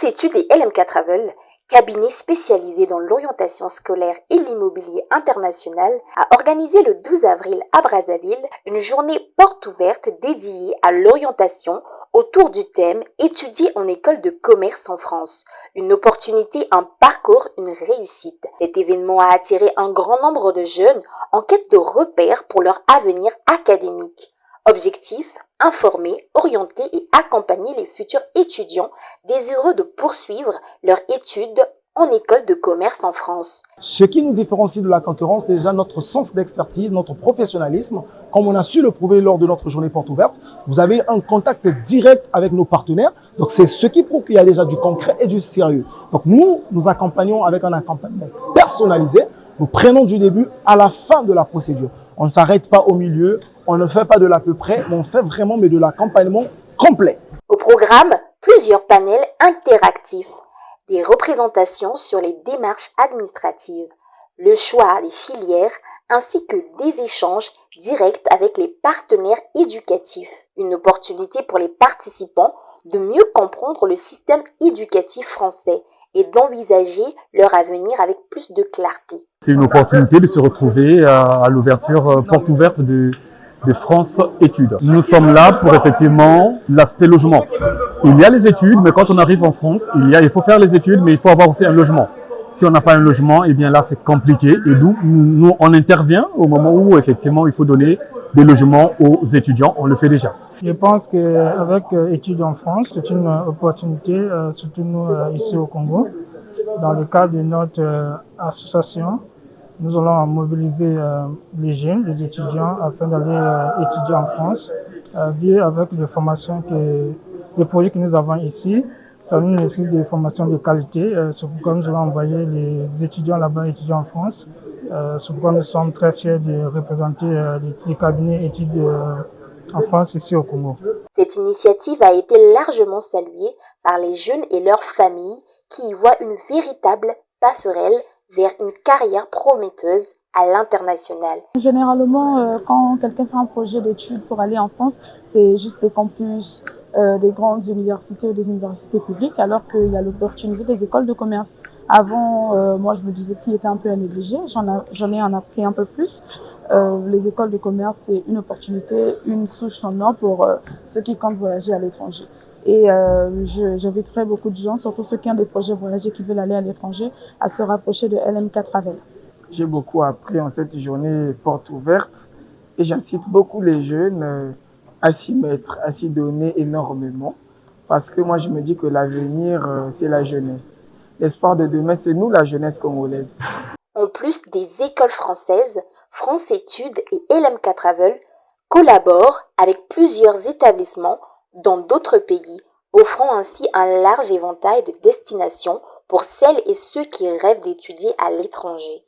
Études et LMK Travel, cabinet spécialisé dans l'orientation scolaire et l'immobilier international, a organisé le 12 avril à Brazzaville une journée porte ouverte dédiée à l'orientation autour du thème « Étudier en école de commerce en France ». Une opportunité, un parcours, une réussite. Cet événement a attiré un grand nombre de jeunes en quête de repères pour leur avenir académique. Objectif, informer, orienter et accompagner les futurs étudiants désireux de poursuivre leurs études en école de commerce en France. Ce qui nous différencie de la concurrence, c'est déjà notre sens d'expertise, notre professionnalisme. Comme on a su le prouver lors de notre journée porte ouverte, vous avez un contact direct avec nos partenaires. Donc c'est ce qui prouve qu'il y a déjà du concret et du sérieux. Donc nous accompagnons avec un accompagnement personnalisé. Nous prenons du début à la fin de la procédure. On ne s'arrête pas au milieu, on ne fait pas de l'à peu près, mais on fait vraiment de l'accompagnement complet. Au programme, plusieurs panels interactifs, des représentations sur les démarches administratives, le choix des filières ainsi que des échanges directs avec les partenaires éducatifs. Une opportunité pour les participants de mieux comprendre le système éducatif français et d'envisager leur avenir avec plus de clarté. C'est une opportunité de se retrouver à l'ouverture porte ouverte de France Études. Nous sommes là pour effectivement l'aspect logement. Il y a les études, mais quand on arrive en France, il faut faire les études, mais il faut avoir aussi un logement. Si on n'a pas un logement, eh bien là c'est compliqué. Et nous on intervient au moment où effectivement il faut donner des logements aux étudiants. On le fait déjà. Je pense qu'avec Études en France, c'est une opportunité, surtout nous ici au Congo. Dans le cadre de notre association, nous allons mobiliser les jeunes, les étudiants, afin d'aller étudier en France, via avec les formations les projets que nous avons ici. Ça nous nécessite des formations de qualité. C'est pourquoi nous allons envoyer les étudiants là-bas étudier en France. C'est pourquoi nous sommes très fiers de représenter les cabinets études en France ici au Congo. Cette initiative a été largement saluée par les jeunes et leurs familles qui y voient une véritable passerelle vers une carrière prometteuse à l'international. Généralement, quand quelqu'un fait un projet d'études pour aller en France, c'est juste des campus, des grandes universités ou des universités publiques, alors qu'il y a l'opportunité des écoles de commerce. Avant, moi je me disais qu'il était un peu à négliger, j'en ai appris un peu plus. Les écoles de commerce, c'est une opportunité, une souche en or pour ceux qui comptent voyager à l'étranger. Et j'inviterai beaucoup de gens, surtout ceux qui ont des projets voyager, qui veulent aller à l'étranger, à se rapprocher de LMK Travel. J'ai beaucoup appris en cette journée porte ouverte et j'incite beaucoup les jeunes à s'y mettre, à s'y donner énormément. Parce que moi je me dis que l'avenir, c'est la jeunesse. L'espoir de demain, c'est nous la jeunesse congolaise. En plus des écoles françaises, France Études et LMK Travel collaborent avec plusieurs établissements dans d'autres pays, offrant ainsi un large éventail de destinations pour celles et ceux qui rêvent d'étudier à l'étranger.